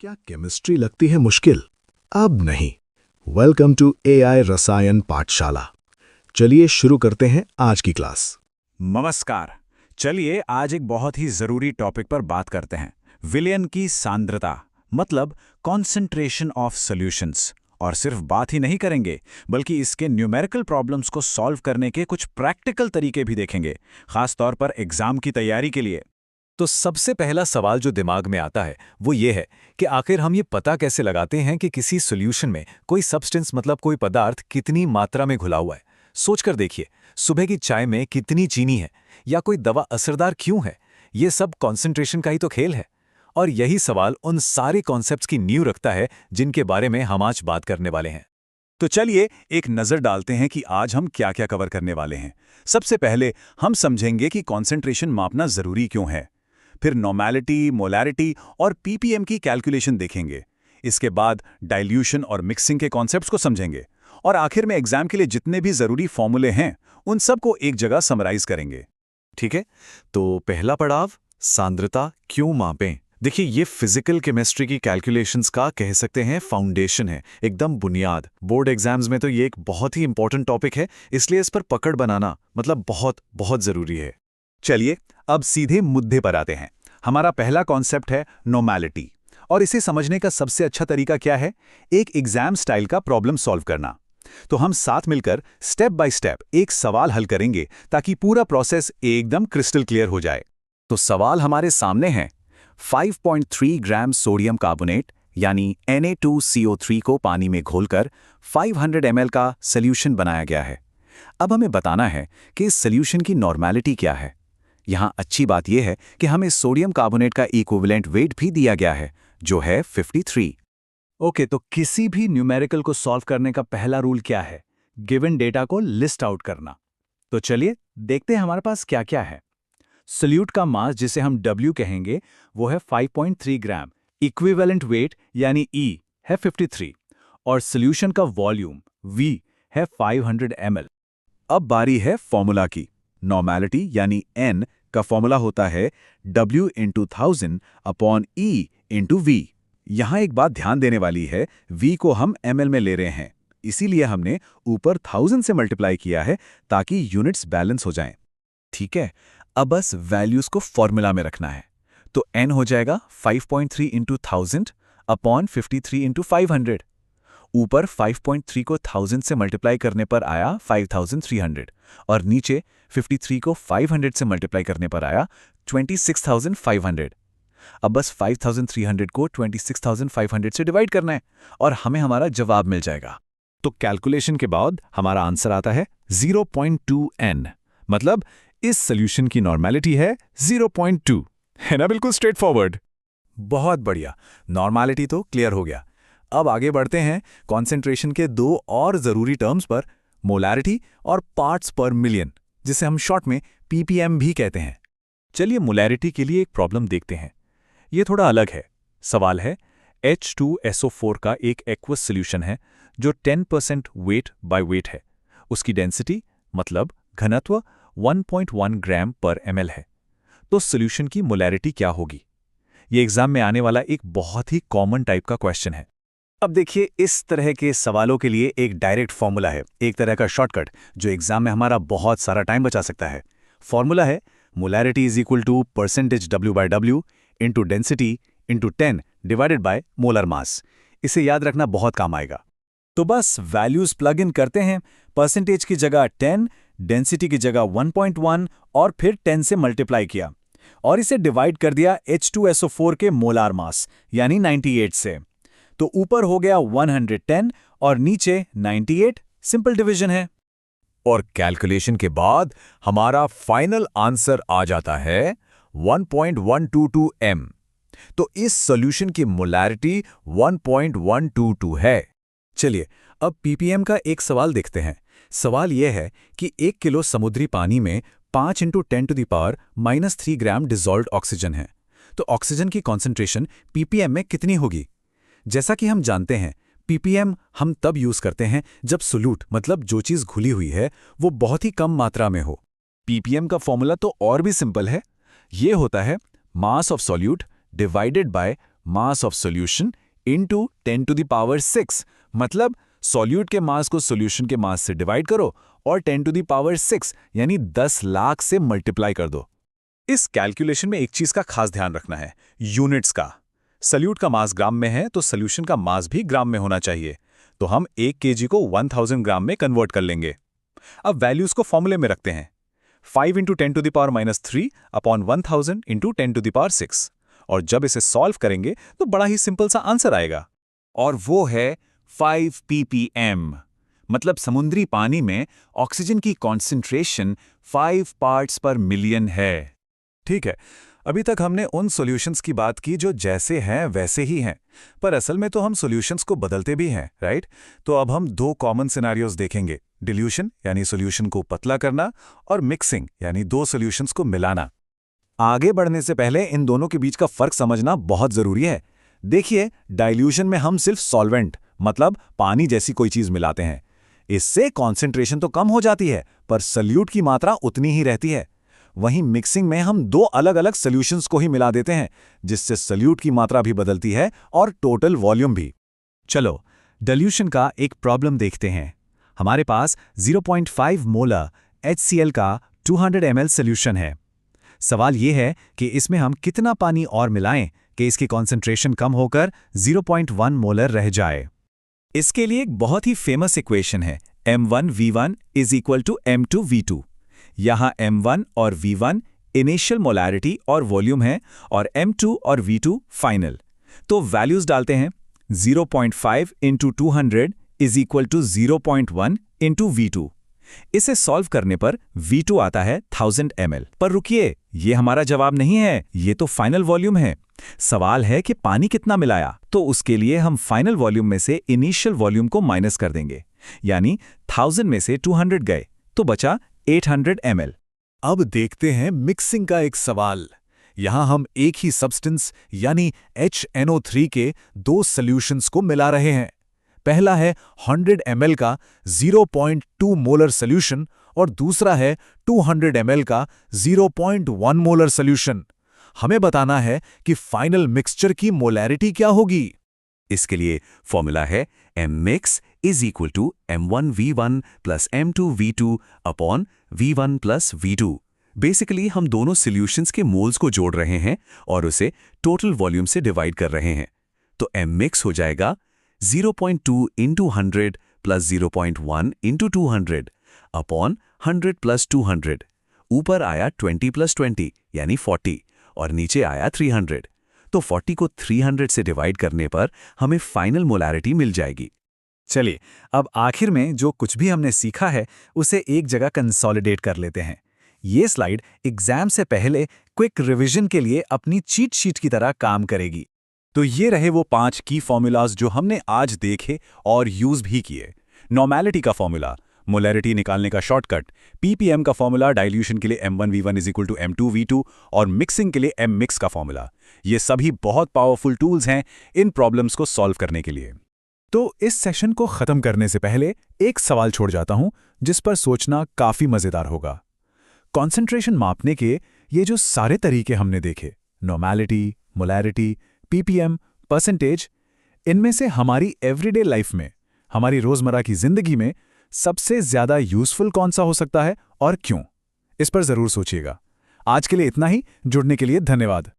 क्या केमिस्ट्री लगती है मुश्किल? अब नहीं। वेलकम टू एआई रसायन पाठशाला। चलिए शुरू करते हैं आज की क्लास। नमस्कार। चलिए आज एक बहुत ही जरूरी टॉपिक पर बात करते हैं। विलयन की सांद्रता मतलब कॉन्सेंट्रेशन ऑफ सॉल्यूशंस। और सिर्फ बात ही नहीं करेंगे बल्कि इसके न्यूमेरिकल प्रॉब्लम्स को सॉल्व करने के कुछ प्रैक्टिकल तरीके भी देखेंगे, खास तौर पर एग्जाम की तैयारी के लिए। तो सबसे पहला सवाल जो दिमाग में आता है वो ये है कि आखिर हम ये पता कैसे लगाते हैं कि किसी सॉल्यूशन में कोई सब्सटेंस मतलब कोई पदार्थ कितनी मात्रा में घुला हुआ है। सोचकर देखिए, सुबह की चाय में कितनी चीनी है या कोई दवा असरदार क्यों है। ये सब कॉन्सेंट्रेशन का ही तो खेल है। और यही सवाल उन सारे कॉन्सेप्ट्स की नींव रखता है जिनके बारे में हम आज बात करने वाले हैं। तो चलिए एक नज़र डालते हैं कि आज हम क्या क्या कवर करने वाले हैं। सबसे पहले हम समझेंगे कि कॉन्सेंट्रेशन मापना ज़रूरी क्यों है। फिर नॉर्मेलिटी, मोलैरिटी और पीपीएम की कैलकुलेशन देखेंगे। इसके बाद डाइल्यूशन और मिक्सिंग के कॉन्सेप्ट्स को समझेंगे। और आखिर में एग्जाम के लिए जितने भी ज़रूरी फॉर्मूले हैं उन सबको एक जगह समराइज करेंगे। ठीक है, तो पहला पड़ाव, सांद्रता क्यों मापें। देखिए, ये फिजिकल केमिस्ट्री की कैलकुलेशंस का कह सकते हैं फाउंडेशन है, एकदम बुनियाद। बोर्ड एग्जाम्स में तो ये एक बहुत ही इंपॉर्टेंट टॉपिक है, इसलिए इस पर पकड़ बनाना मतलब बहुत बहुत ज़रूरी है। चलिए अब सीधे मुद्दे पर आते हैं। हमारा पहला कॉन्सेप्ट है नॉर्मेलिटी। और इसे समझने का सबसे अच्छा तरीका क्या है? एक एग्जाम स्टाइल का प्रॉब्लम सॉल्व करना। तो हम साथ मिलकर स्टेप बाय स्टेप एक सवाल हल करेंगे ताकि पूरा प्रोसेस एकदम क्रिस्टल क्लियर हो जाए। तो सवाल हमारे सामने है। 5.3 ग्राम सोडियम कार्बोनेट यानी Na2CO3 को पानी में घोलकर 500 ml का सॉल्यूशन बनाया गया है। अब हमें बताना है कि इस सॉल्यूशन की नॉर्मेलिटी क्या है। यहाँ अच्छी बात यह है कि हमें सोडियम कार्बोनेट का इक्विवेलेंट वेट भी दिया गया है, जो है 53। ओके, तो किसी भी न्यूमेरिकल को सॉल्व करने का पहला रूल क्या है? गिवन डेटा को लिस्ट आउट करना। तो चलिए देखते हैं हमारे पास क्या क्या है। सोल्यूट का मास, जिसे हम W कहेंगे, वो है 5.3 ग्राम। इक्विवेलेंट वेट यानी E है 53। और सोल्यूशन का वॉल्यूम V है 500 ml। अब बारी है फॉर्मूला की। नॉर्मेलिटी यानी N का फॉर्मूला होता है W × 1000 अपॉन E × V। यहाँ एक बात ध्यान देने वाली है, V को हम ml में ले रहे हैं, इसीलिए हमने ऊपर 1000 से मल्टीप्लाई किया है ताकि यूनिट्स बैलेंस हो जाएं। ठीक है, अब बस वैल्यूज को फॉर्मूला में रखना है। तो N हो जाएगा 5.3 × 1000 अपॉन 53 × 500। ऊपर 5.3 को 1000 से मल्टीप्लाई करने पर आया 5300 और नीचे 53 को 500 से मल्टीप्लाई करने पर आया 26500। अब बस 5300 को 26500 से डिवाइड करना है और हमें हमारा जवाब मिल जाएगा। तो कैलकुलेशन के बाद हमारा आंसर आता है 0.2 N। मतलब इस सॉल्यूशन की नॉर्मेलिटी है 0.2। है ना, बिल्कुल स्ट्रेट फॉरवर्ड। बहुत बढ़िया, नॉर्मेलिटी तो क्लियर हो गया। अब आगे बढ़ते हैं कॉन्सेंट्रेशन के दो और ज़रूरी टर्म्स पर, मोलैरिटी और पार्ट्स पर मिलियन, जिसे हम शॉर्ट में पीपीएम भी कहते हैं। चलिए मोलैरिटी के लिए एक प्रॉब्लम देखते हैं। ये थोड़ा अलग है। सवाल है, H2SO4 का एक एक्वस सॉल्यूशन है जो 10% वेट बाय वेट है। उसकी डेंसिटी मतलब घनत्व 1.1 ग्राम पर ml है। तो सॉल्यूशन की मोलैरिटी क्या होगी? ये एग्जाम में आने वाला एक बहुत ही कॉमन टाइप का क्वेश्चन है। अब देखिए, इस तरह के सवालों के लिए एक डायरेक्ट फॉर्मूला है, एक तरह का शॉर्टकट जो एग्जाम में हमारा बहुत सारा टाइम बचा सकता है। फॉर्मूला है molarity is equal to percentage W/W into density into 10 divided by molar mass. इसे याद रखना बहुत काम आएगा। तो बस वैल्यूज प्लग इन करते हैं। परसेंटेज की जगह 10, डेंसिटी की जगह 1.1 और फिर 10 से मल्टीप्लाई किया और इसे डिवाइड कर दिया H2SO4 के मोलार मास यानी 98 से। तो ऊपर हो गया 110 और नीचे 98। सिंपल डिवीजन है। और कैलकुलेशन के बाद हमारा फाइनल आंसर आ जाता है 1.122 M। तो इस सॉल्यूशन की मोलैरिटी 1.122 है। चलिए अब पीपीएम का एक सवाल देखते हैं। सवाल यह है कि 1 किलो समुद्री पानी में 5 × 10⁻³ ग्राम डिसॉल्व्ड ऑक्सीजन है। तो ऑक्सीजन की कॉन्सेंट्रेशन पीपीएम में कितनी होगी? जैसा कि हम जानते हैं, पीपीएम हम तब यूज करते हैं जब सोल्यूट मतलब जो चीज घुली हुई है वो बहुत ही कम मात्रा में हो। पीपीएम का फॉर्मूला तो और भी सिंपल है। ये होता है mass of solute divided by mass of solution into 10 to the power 6, मतलब सॉल्यूट के मास को सॉल्यूशन के मास से डिवाइड करो और 10 टू द पावर 6 यानी 10 लाख से मल्टीप्लाई कर दो। इस कैलकुलेशन में एक चीज का खास ध्यान रखना है, यूनिट्स का। सॉल्यूट का मास ग्राम में है तो सॉल्यूशन का मास भी ग्राम में होना चाहिए, तो हम 1 केजी को 1000 ग्राम में कन्वर्ट कर लेंगे। अब वैल्यूज को फॉर्मूले में रखते हैं, 5 into 10 to the power -3 upon 1000 into 10 to the power 6, और जब इसे सॉल्व करेंगे तो बड़ा ही सिंपल सा आंसर आएगा, और वो है 5 ppm। मतलब समुद्री पानी में ऑक्सीजन की कॉन्सेंट्रेशन 5 पार्ट्स पर मिलियन है। ठीक है, अभी तक हमने उन सॉल्यूशंस की बात की जो जैसे हैं वैसे ही हैं, पर असल में तो हम सॉल्यूशंस को बदलते भी हैं, राइट? तो अब हम 2 कॉमन सिनेरियोज देखेंगे, डिल्यूशन यानी सॉल्यूशन को पतला करना, और मिक्सिंग यानी 2 सॉल्यूशंस को मिलाना। आगे बढ़ने से पहले इन दोनों के बीच का फर्क समझना बहुत जरूरी है। देखिए, डाइल्यूशन में हम सिर्फ सॉल्वेंट मतलब पानी जैसी कोई चीज मिलाते हैं, इससे कॉन्सेंट्रेशन तो कम हो जाती है पर सॉल्यूट की मात्रा उतनी ही रहती है। वहीं मिक्सिंग में हम 2 अलग अलग सॉल्यूशंस को ही मिला देते हैं, जिससे सॉल्यूट की मात्रा भी बदलती है और टोटल वॉल्यूम भी। चलो डाइल्यूशन का एक प्रॉब्लम देखते हैं। हमारे पास 0.5 मोलर HCl का 200 ml सॉल्यूशन है। सवाल यह है कि इसमें हम कितना पानी और मिलाएं कि इसकी कॉन्सेंट्रेशन कम होकर 0.1 मोलर रह जाए। इसके लिए एक बहुत ही फेमस इक्वेशन है, m1v1 is equal to m2v2। यहाँ m1 और v1 इनिशियल मोलैरिटी और वॉल्यूम है और m2 और v2 फाइनल। तो वैल्यूज डालते हैं, 0.5 into 200 is equal to 0.1 into v2। इसे सॉल्व करने पर v2 आता है 1000 ml। पर रुकिए, ये हमारा जवाब नहीं है, ये तो फाइनल वॉल्यूम है। सवाल है कि पानी कितना मिलाया, तो उसके लिए हम फाइनल वॉल्यूम में से इनिशियल वॉल्यूम को माइनस कर देंगे, यानी 1000 में से 200 गए तो बचा 800 ml। अब देखते हैं मिक्सिंग का एक सवाल। यहां हम एक ही सब्सटेंस यानी HNO3 के 2 सॉल्यूशंस को मिला रहे हैं। पहला है 100 ml का 0.2 मोलर सॉल्यूशन और दूसरा है 200 ml का 0.1 मोलर सॉल्यूशन। हमें बताना है कि फाइनल मिक्सचर की मोलैरिटी क्या होगी। इसके लिए फॉर्मूला है mmix is equal to m1v1 plus m2v2 upon v1 plus v2। Basically हम दोनों सॉल्यूशंस के मोल्स को जोड़ रहे हैं और उसे टोटल वॉल्यूम से डिवाइड कर रहे हैं। तो mmix हो जाएगा 0.2 into 100 plus 0.1 into 200 upon 100 plus 200। ऊपर आया 20 प्लस 20 यानी 40 और नीचे आया 300। तो 40 को 300 से डिवाइड करने पर हमें फाइनल मोलैरिटी मिल जाएगी। चलिए, अब आखिर में जो कुछ भी हमने सीखा है उसे एक जगह कंसोलिडेट कर लेते हैं। ये स्लाइड एग्जाम से पहले क्विक रिवीजन के लिए अपनी चीट शीट की तरह काम करेगी। तो ये रहे वो 5 की फॉर्मूलाज जो हमने आज देखे और यूज भी किए। नॉर्मेलिटी का फॉर्मूला, मोलैरिटी निकालने का शॉर्टकट, ppm का फॉर्मूला डाइल्यूशन के लिए m1v1 is equal to m2v2 और मिक्सिंग के लिए mmix का फॉर्मूला। ये सभी बहुत पावरफुल टूल्स हैं इन प्रॉब्लम्स को सॉल्व करने के लिए। तो इस सेशन को खत्म करने से पहले एक सवाल छोड़ जाता हूं जिस पर सोचना काफी मजेदार होगा। कॉन्सेंट्रेशन मापने के ये जो सारे तरीके हमने देखे, नॉर्मेलिटी, मोलैरिटी, ppm, परसेंटेज, इनमें से हमारी एवरीडे लाइफ में, हमारी रोजमर्रा की जिंदगी में सबसे ज्यादा यूजफुल कौन सा हो सकता है और क्यों? इस पर जरूर सोचिएगा। आज के लिए इतना ही। जुड़ने के लिए धन्यवाद।